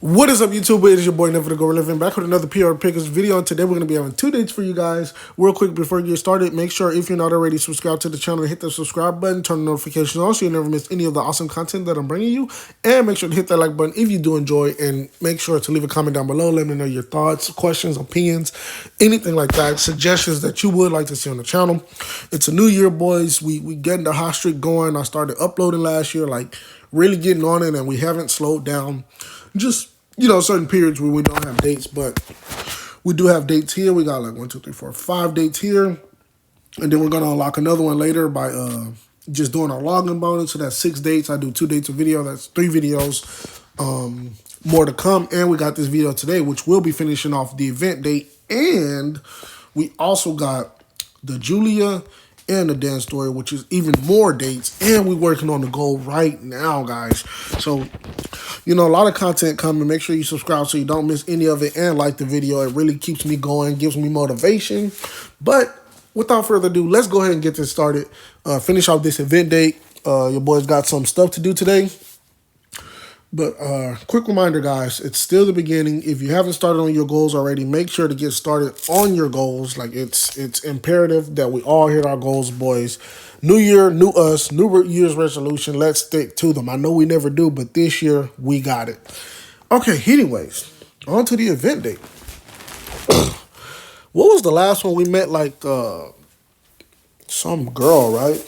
What is up, YouTube? It is your boy Never the Go Living back with another PR Pickers video. And today we're going to be having 2 dates for you guys. Real quick before you get started, make sure if you're not already subscribed to the channel, hit the subscribe button, turn the notifications on so you never miss any of the awesome content that I'm bringing you. And make sure to hit that like button if you do enjoy, and make sure to leave a comment down below. Let me know your thoughts, questions, opinions, anything like that, suggestions that you would like to see on the channel. It's a new year, boys. We getting the hot streak going. I started uploading last year, like really getting on it, and we haven't slowed down. Just, certain periods where we don't have dates, but we do have dates here. We got like 1, 2, 3, 4, 5 dates here. And then we're going to unlock another one later by just doing our login bonus. So that's 6 dates. I do 2 dates a video. That's 3 videos. More to come. And we got this video today, which will be finishing off the event date. And we also got the Julia and the dance story, which is even more dates. And we're working on the goal right now, guys. So, a lot of content coming. Make sure you subscribe so you don't miss any of it, and like the video. It really keeps me going, gives me motivation. But without further ado, let's go ahead and get this started. Finish off this event date. Your boys got some stuff to do today. But quick reminder, guys, it's still the beginning. If you haven't started on your goals already, make sure to get started on your goals. Like, it's imperative that we all hit our goals, boys. New year, new us, new year's resolution. Let's stick to them. I know we never do, but this year we got it. Okay, anyways, on to the event date. What was the last one we met? Like some girl, right?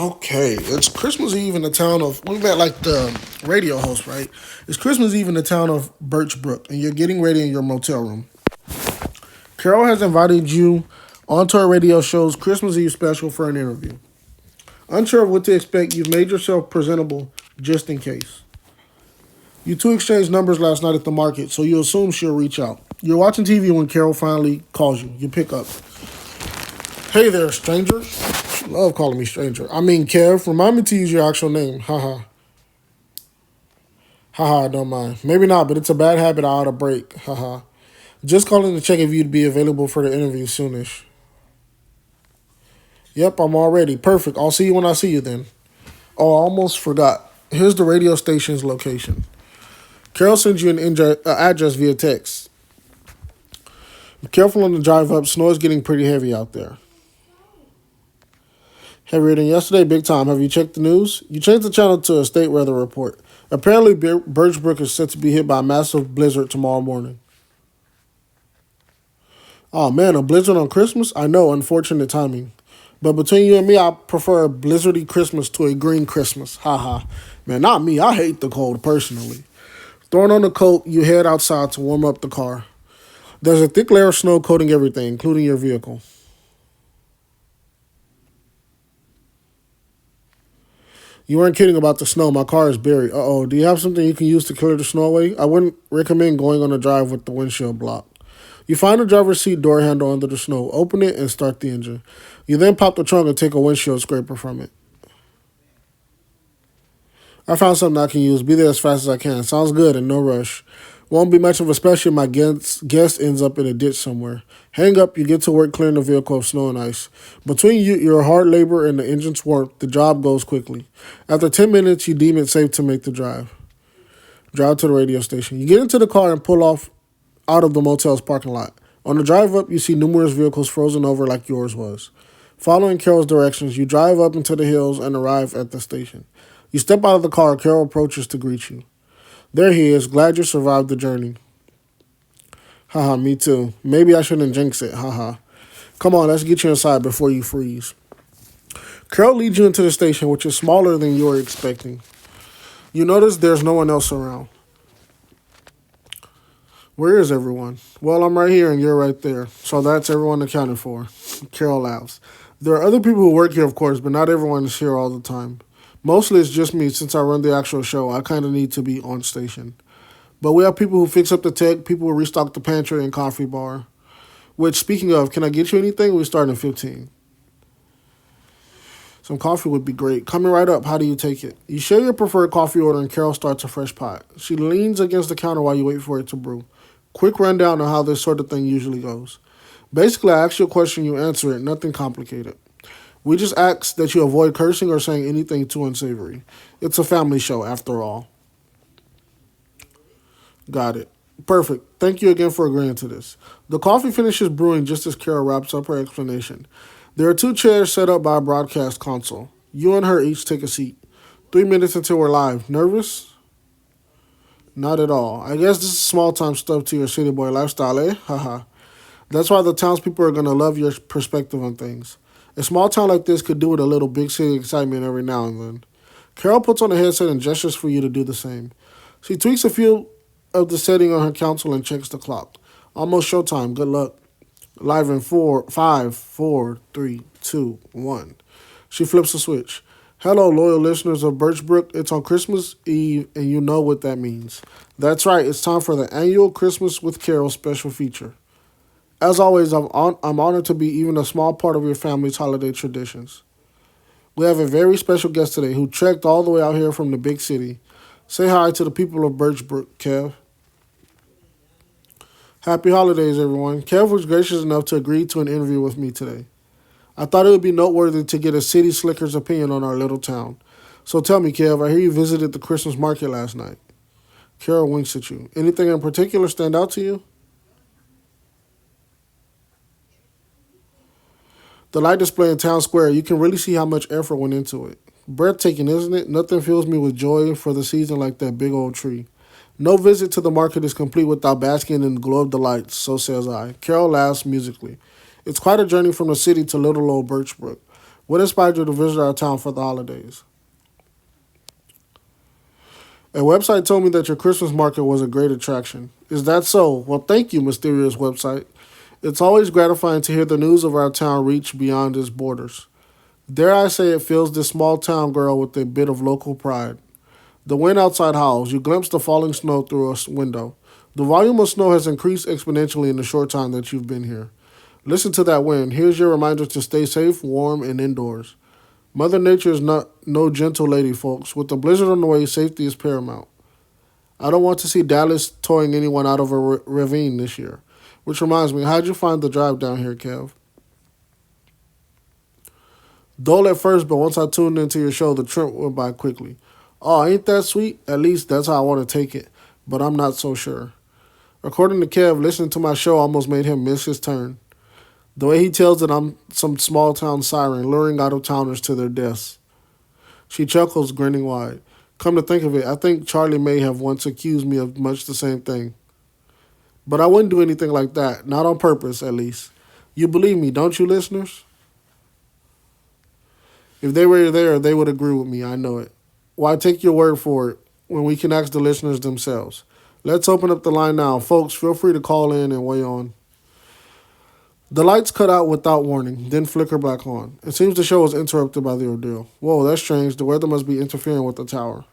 Okay, it's Christmas Eve in the town of, we met like the radio host, right? It's Christmas Eve in the town of Birchbrook, and you're getting ready in your motel room. Carol has invited you onto her radio show's Christmas Eve special for an interview. Unsure of what to expect, you've made yourself presentable just in case. You two exchanged numbers last night at the market, so you assume she'll reach out. You're watching TV when Carol finally calls you. You pick up. Hey there, stranger. She love calling me stranger. I mean, Kev, remind me to use your actual name. Haha. Haha, don't mind. Maybe not, but it's a bad habit I ought to break. Haha. Just calling to check if you'd be available for the interview soonish. Yep, I'm all ready. Perfect. I'll see you when I see you then. Oh, I almost forgot. Here's the radio station's location. Carol sends you an address via text. Be careful on the drive up. Snow is getting pretty heavy out there. Heavier than yesterday, big time. Have you checked the news? You changed the channel to a state weather report. Apparently, Birchbrook is set to be hit by a massive blizzard tomorrow morning. Oh man, a blizzard on Christmas? I know, unfortunate timing. But between you and me, I prefer a blizzardy Christmas to a green Christmas. Haha. Man, not me. I hate the cold personally. Throwing on the coat, you head outside to warm up the car. There's a thick layer of snow coating everything, including your vehicle. You weren't kidding about the snow. My car is buried. Uh-oh. Do you have something you can use to clear the snow away? I wouldn't recommend going on a drive with the windshield blocked. You find the driver's seat door handle under the snow. Open it and start the engine. You then pop the trunk and take a windshield scraper from it. I found something I can use. Be there as fast as I can. Sounds good and no rush. Won't be much of a special if my guest ends up in a ditch somewhere. Hang up, you get to work clearing the vehicle of snow and ice. Between your hard labor and the engine's warmth, the job goes quickly. After 10 minutes, you deem it safe to make the drive. Drive to the radio station. You get into the car and pull off out of the motel's parking lot. On the drive up, you see numerous vehicles frozen over like yours was. Following Carol's directions, you drive up into the hills and arrive at the station. You step out of the car. Carol approaches to greet you. There he is. Glad you survived the journey. Haha, me too. Maybe I shouldn't jinx it. Haha. Come on, let's get you inside before you freeze. Carol leads you into the station, which is smaller than you were expecting. You notice there's no one else around. Where is everyone? Well, I'm right here and you're right there. So that's everyone accounted for. Carol laughs. There are other people who work here, of course, but not everyone is here all the time. Mostly it's just me. Since I run the actual show, I kind of need to be on station. But we have people who fix up the tech, people who restock the pantry and coffee bar. Which, speaking of, can I get you anything? We start in 15. Some coffee would be great. Coming right up. How do you take it? You share your preferred coffee order and Carol starts a fresh pot. She leans against the counter while you wait for it to brew. Quick rundown on how this sort of thing usually goes. Basically, I ask you a question, you answer it. Nothing complicated. We just ask that you avoid cursing or saying anything too unsavory. It's a family show, after all. Got it. Perfect. Thank you again for agreeing to this. The coffee finishes brewing just as Carol wraps up her explanation. There are two chairs set up by a broadcast console. You and her each take a seat. 3 minutes until we're live. Nervous? Not at all. I guess this is small time stuff to your city boy lifestyle, eh? Haha. That's why the townspeople are gonna love your perspective on things. A small town like this could do with a little big city excitement every now and then. Carol puts on a headset and gestures for you to do the same. She tweaks a few of the setting on her console and checks the clock. Almost showtime. Good luck. Live in 5, 4, 3, 2, 1. She flips a switch. Hello, loyal listeners of Birchbrook. It's on Christmas Eve, and you know what that means. That's right, it's time for the annual Christmas with Carol special feature. As always, I'm honored to be even a small part of your family's holiday traditions. We have a very special guest today who trekked all the way out here from the big city. Say hi to the people of Birchbrook, Kev. Happy holidays, everyone. Kev was gracious enough to agree to an interview with me today. I thought it would be noteworthy to get a city slicker's opinion on our little town. So tell me, Kev, I hear you visited the Christmas market last night. Carol winks at you. Anything in particular stand out to you? The light display in Town Square, you can really see how much effort went into it. Breathtaking, isn't it? Nothing fills me with joy for the season like that big old tree. No visit to the market is complete without basking in the glow of the lights, so says I. Carol laughs musically. It's quite a journey from the city to little old Birchbrook. What inspired you to visit our town for the holidays? A website told me that your Christmas market was a great attraction. Is that so? Well, thank you, mysterious website. It's always gratifying to hear the news of our town reach beyond its borders. Dare I say it fills this small town girl with a bit of local pride. The wind outside howls. You glimpse the falling snow through a window. The volume of snow has increased exponentially in the short time that you've been here. Listen to that wind. Here's your reminder to stay safe, warm, and indoors. Mother Nature is not no gentle lady, folks. With the blizzard on the way, safety is paramount. I don't want to see Dallas towing anyone out of a ravine this year. Which reminds me, how'd you find the drive down here, Kev? Dull at first, but once I tuned into your show, the trip went by quickly. Oh, ain't that sweet? At least that's how I want to take it, but I'm not so sure. According to Kev, listening to my show almost made him miss his turn. The way he tells it, I'm some small town siren luring out of towners to their deaths. She chuckles, grinning wide. Come to think of it, I think Charlie may have once accused me of much the same thing. But I wouldn't do anything like that, not on purpose, at least. You believe me, don't you, listeners? If they were there, they would agree with me, I know it. Why take your word for it when we can ask the listeners themselves? Let's open up the line now. Folks, feel free to call in and weigh on. The lights cut out without warning, then flicker back on. It seems the show was interrupted by the ordeal. Whoa, that's strange. The weather must be interfering with the tower.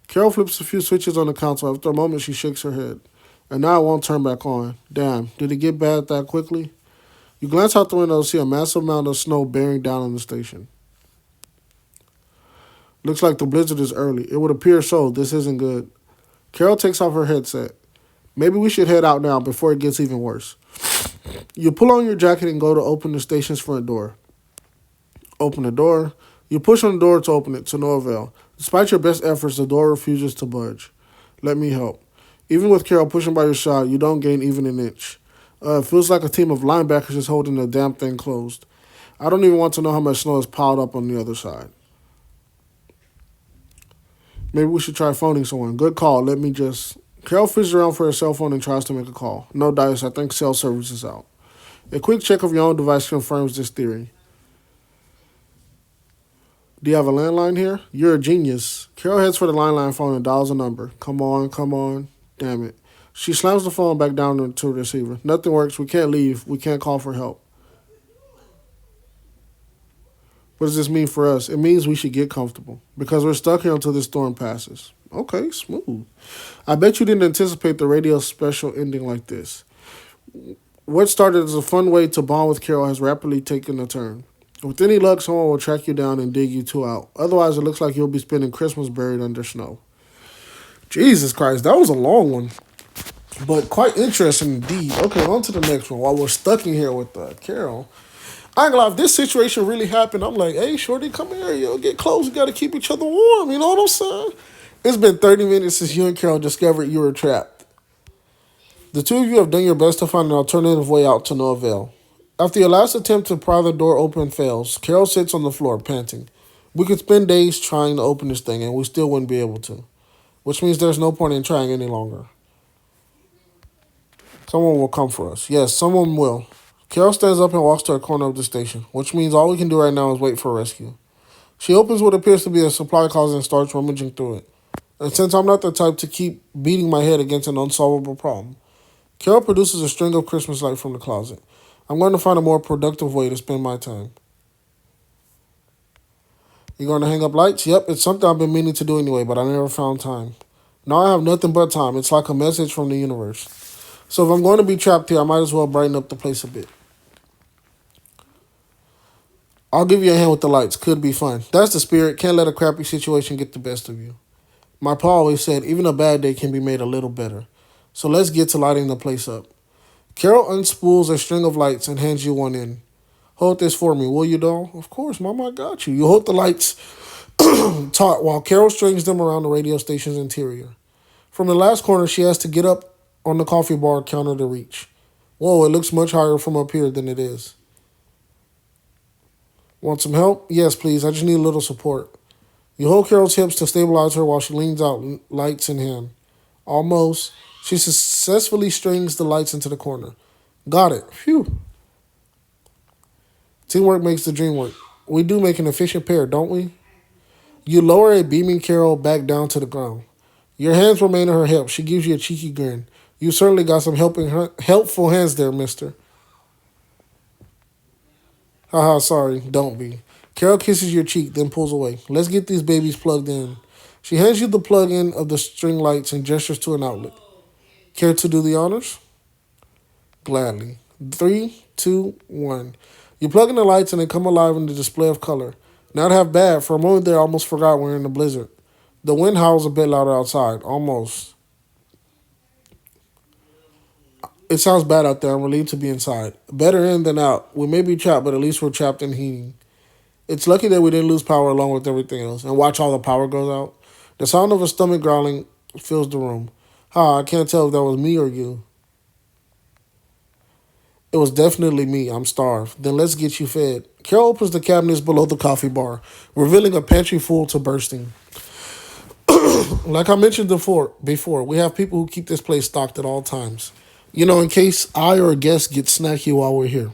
Carol flips a few switches on the console. After a moment, she shakes her head. And now it won't turn back on. Damn, did it get bad that quickly? You glance out the window and see a massive amount of snow bearing down on the station. Looks like the blizzard is early. It would appear so. This isn't good. Carol takes off her headset. Maybe we should head out now before it gets even worse. You pull on your jacket and go to open the station's front door. Open the door. You push on the door to open it, to no avail. Despite your best efforts, the door refuses to budge. Let me help. Even with Carol pushing by your side, you don't gain even an inch. It feels like a team of linebackers is holding the damn thing closed. I don't even want to know how much snow is piled up on the other side. Maybe we should try phoning someone. Good call. Let me just... Carol fishes around for her cell phone and tries to make a call. No dice. I think cell service is out. A quick check of your own device confirms this theory. Do you have a landline here? You're a genius. Carol heads for the landline phone and dials a number. Come on, come on. Damn it. She slams the phone back down to the receiver. Nothing works. We can't leave. We can't call for help. What does this mean for us? It means we should get comfortable because we're stuck here until this storm passes. Okay, smooth. I bet you didn't anticipate the radio special ending like this. What started as a fun way to bond with Carol has rapidly taken a turn. With any luck, someone will track you down and dig you two out. Otherwise, it looks like you'll be spending Christmas buried under snow. Jesus Christ, that was a long one. But quite interesting indeed. Okay, on to the next one. While we're stuck in here with Carol, I ain't gonna lie, if this situation really happened, I'm like, hey, shorty, come here, get close. We gotta keep each other warm. You know what I'm saying? It's been 30 minutes since you and Carol discovered you were trapped. The two of you have done your best to find an alternative way out to no avail. After your last attempt to pry the door open fails, Carol sits on the floor, panting. We could spend days trying to open this thing, and we still wouldn't be able to. Which means there's no point in trying any longer. Someone will come for us. Yes, someone will. Carol stands up and walks to a corner of the station, which means all we can do right now is wait for rescue. She opens what appears to be a supply closet and starts rummaging through it. And since I'm not the type to keep beating my head against an unsolvable problem, Carol produces a string of Christmas lights from the closet. I'm going to find a more productive way to spend my time. You going to hang up lights? Yep, it's something I've been meaning to do anyway, but I never found time. Now I have nothing but time. It's like a message from the universe. So if I'm going to be trapped here, I might as well brighten up the place a bit. I'll give you a hand with the lights. Could be fun. That's the spirit. Can't let a crappy situation get the best of you. My pa always said, even a bad day can be made a little better. So let's get to lighting the place up. Carol unspools a string of lights and hands you one in. Hold this for me, will you, doll? Of course, Mama, I got you. You hold the lights taut while Carol strings them around the radio station's interior. From the last corner, she has to get up on the coffee bar counter to reach. Whoa, it looks much higher from up here than it is. Want some help? Yes, please. I just need a little support. You hold Carol's hips to stabilize her while she leans out, lights in hand. Almost. She successfully strings the lights into the corner. Got it. Phew. Teamwork makes the dream work. We do make an efficient pair, don't we? You lower a beaming Carol back down to the ground. Your hands remain on her hip. She gives you a cheeky grin. You certainly got some helpful hands there, mister. Haha, sorry. Don't be. Carol kisses your cheek, then pulls away. Let's get these babies plugged in. She hands you the plug-in of the string lights and gestures to an outlet. Care to do the honors? Gladly. 3, 2, 1. You plug in the lights and they come alive in the display of color. Not half bad. For a moment there, I almost forgot we're in a blizzard. The wind howls a bit louder outside. Almost. It sounds bad out there. I'm relieved to be inside. Better in than out. We may be trapped, but at least we're trapped in heating. It's lucky that we didn't lose power along with everything else. And watch all the power goes out. The sound of a stomach growling fills the room. I can't tell if that was me or you. It was definitely me. I'm starved. Then let's get you fed. Carol opens the cabinets below the coffee bar, revealing a pantry full to bursting. Like I mentioned before, we have people who keep this place stocked at all times. In case I or a guest gets snacky while we're here.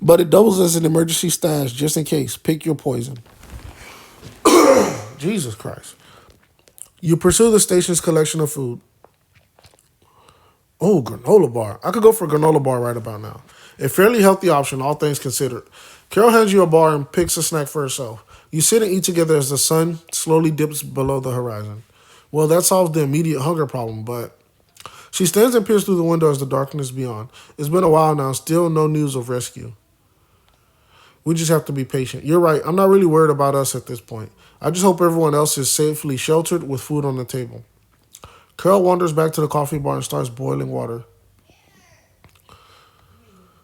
But it doubles as an emergency stash just in case. Pick your poison. Jesus Christ. You pursue the station's collection of food. Oh, granola bar. I could go for a granola bar right about now. A fairly healthy option, all things considered. Carol hands you a bar and picks a snack for herself. You sit and eat together as the sun slowly dips below the horizon. Well, that solves the immediate hunger problem, but... She stands and peers through the window as the darkness beyond. It's been a while now, still no news of rescue. We just have to be patient. You're right, I'm not really worried about us at this point. I just hope everyone else is safely sheltered with food on the table. Carol wanders back to the coffee bar and starts boiling water.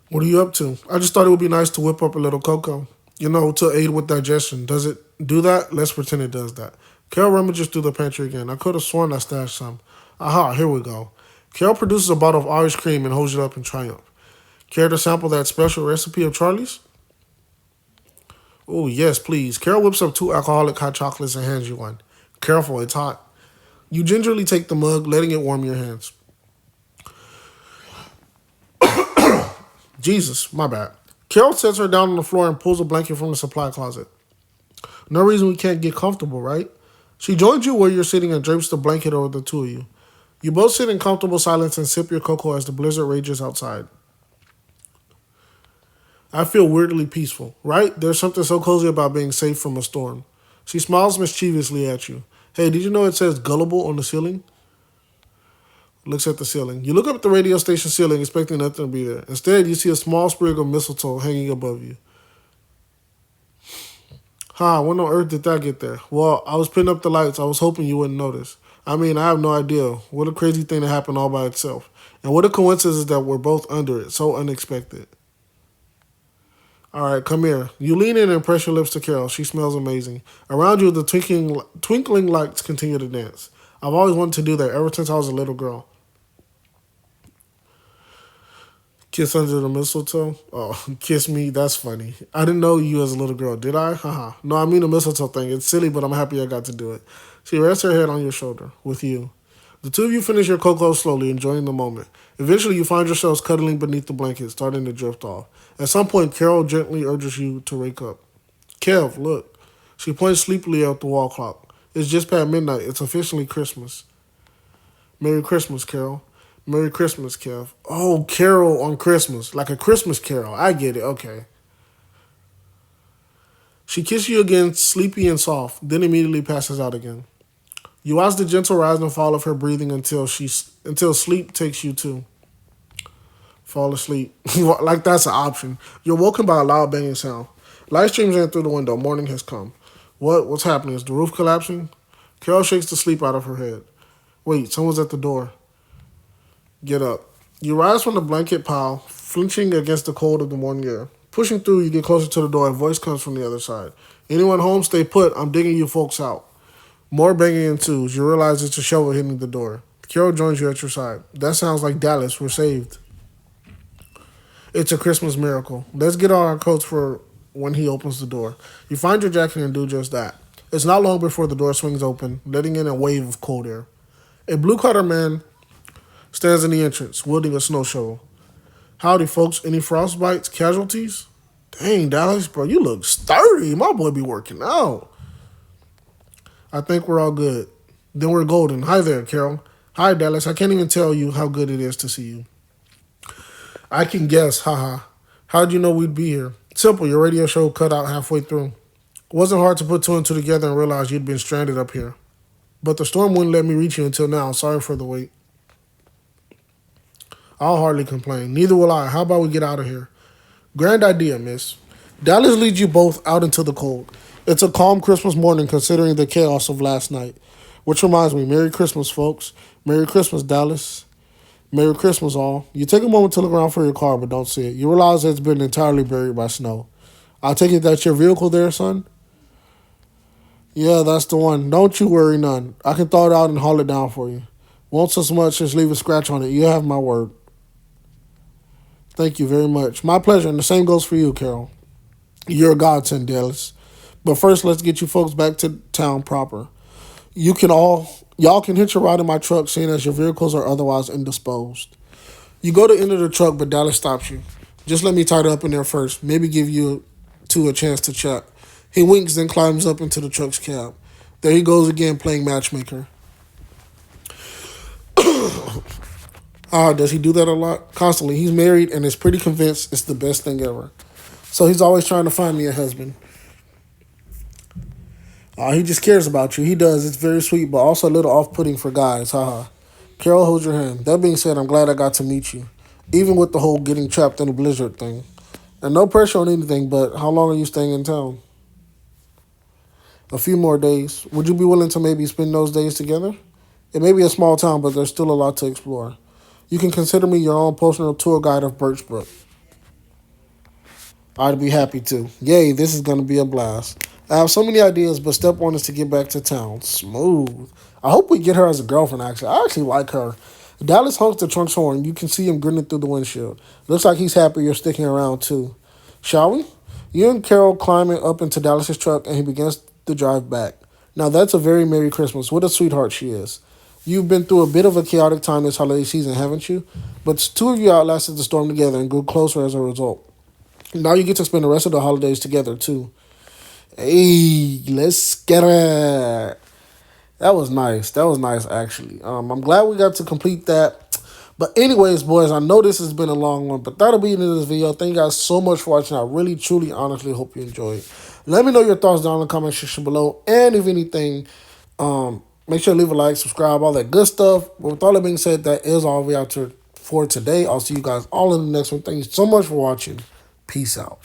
What are you up to? I just thought it would be nice to whip up a little cocoa. To aid with digestion. Does it do that? Let's pretend it does that. Carol rummages through the pantry again. I could have sworn I stashed some. Aha, here we go. Carol produces a bottle of Irish cream and holds it up in triumph. Care to sample that special recipe of Charlie's? Oh, yes, please. Carol whips up 2 alcoholic hot chocolates and hands you one. Careful, it's hot. You gingerly take the mug, letting it warm your hands. Jesus, my bad. Carol sets her down on the floor and pulls a blanket from the supply closet. No reason we can't get comfortable, right? She joins you where you're sitting and drapes the blanket over the two of you. You both sit in comfortable silence and sip your cocoa as the blizzard rages outside. I feel weirdly peaceful, right? There's something so cozy about being safe from a storm. She smiles mischievously at you. Hey, did you know it says gullible on the ceiling? Looks at the ceiling. You look up at the radio station ceiling expecting nothing to be there. Instead, you see a small sprig of mistletoe hanging above you. When on earth did that get there? Well, I was putting up the lights. I was hoping you wouldn't notice. I have no idea. What a crazy thing to happen all by itself. And what a coincidence that we're both under it. So unexpected. All right, come here. You lean in and press your lips to Carol. She smells amazing. Around you, the twinkling lights continue to dance. I've always wanted to do that ever since I was a little girl. Kiss under the mistletoe? Oh, kiss me? That's funny. I didn't know you as a little girl, did I? Haha. No, I mean the mistletoe thing. It's silly, but I'm happy I got to do it. She rests her head on your shoulder with you. The two of you finish your cocoa slowly, enjoying the moment. Eventually, you find yourselves cuddling beneath the blanket, starting to drift off. At some point, Carol gently urges you to wake up. Kev, look. She points sleepily at the wall clock. It's just past midnight. It's officially Christmas. Merry Christmas, Carol. Merry Christmas, Kev. Oh, Carol on Christmas. Like a Christmas carol. I get it. Okay. She kisses you again, sleepy and soft, then immediately passes out again. You watch the gentle rise and fall of her breathing until sleep takes you too. Fall asleep. Like that's an option. You're woken by a loud banging sound. Light streams in through the window. Morning has come. What's happening? Is the roof collapsing? Carol shakes the sleep out of her head. Wait, someone's at the door. Get up. You rise from the blanket pile, flinching against the cold of the morning air. Pushing through, you get closer to the door. A voice comes from the other side. Anyone home, stay put. I'm digging you folks out. More banging ensues. You realize it's a shovel hitting the door. Carol joins you at your side. That sounds like Dallas. We're saved. It's a Christmas miracle. Let's get on our coats for when he opens the door. You find your jacket and do just that. It's not long before the door swings open, letting in a wave of cold air. A blue-collar man stands in the entrance, wielding a snow shovel. Howdy, folks. Any frostbites, casualties? Dang, Dallas, bro, you look sturdy. My boy be working out. I think we're all good. Then we're golden. Hi there, Carol. Hi, Dallas. I can't even tell you how good it is to see you. I can guess, haha. How'd you know we'd be here? Simple, your radio show cut out halfway through. It wasn't hard to put two and two together and realize you'd been stranded up here. But the storm wouldn't let me reach you until now. Sorry for the wait. I'll hardly complain. Neither will I. How about we get out of here? Grand idea, miss. Dallas leads you both out into the cold. It's a calm Christmas morning considering the chaos of last night. Which reminds me, Merry Christmas, folks. Merry Christmas, Dallas. Merry Christmas, all. You take a moment to look around for your car, but don't see it. You realize it's been entirely buried by snow. I take it that's your vehicle there, son? Yeah, that's the one. Don't you worry none. I can thaw it out and haul it down for you. Won't so much as leave a scratch on it. You have my word. Thank you very much. My pleasure, and the same goes for you, Carol. You're a godsend, Dallas. But first, let's get you folks back to town proper. Y'all can hitch a ride in my truck, seeing as your vehicles are otherwise indisposed. You go to enter the truck, but Dallas stops you. Just let me tie it up in there first. Maybe give you two a chance to chat. He winks, then climbs up into the truck's cab. There he goes again, playing matchmaker. Does he do that a lot? Constantly. He's married and is pretty convinced it's the best thing ever. So he's always trying to find me a husband. He just cares about you. He does. It's very sweet, but also a little off-putting for guys. Haha. Carol, hold your hand. That being said, I'm glad I got to meet you. Even with the whole getting trapped in a blizzard thing. And no pressure on anything, but how long are you staying in town? A few more days. Would you be willing to maybe spend those days together? It may be a small town, but there's still a lot to explore. You can consider me your own personal tour guide of Birchbrook. I'd be happy to. Yay, this is going to be a blast. I have so many ideas, but step one is to get back to town. Smooth. I hope we get her as a girlfriend, actually. I actually like her. Dallas honks the trunk's horn. You can see him grinning through the windshield. Looks like he's happy you're sticking around, too. Shall we? You and Carol climb up into Dallas's truck, and he begins to drive back. Now, that's a very Merry Christmas. What a sweetheart she is. You've been through a bit of a chaotic time this holiday season, haven't you? But two of you outlasted the storm together and grew closer as a result. Now you get to spend the rest of the holidays together, too. Hey, let's get it. That was nice. That was nice, actually. I'm glad we got to complete that. But anyways, boys, I know this has been a long one, but that'll be the end of this video. Thank you guys so much for watching. I really, truly, honestly hope you enjoyed. Let me know your thoughts down in the comment section below. And if anything, make sure to leave a like, subscribe, all that good stuff. But with all that being said, that is all we have for today. I'll see you guys all in the next one. Thank you so much for watching. Peace out.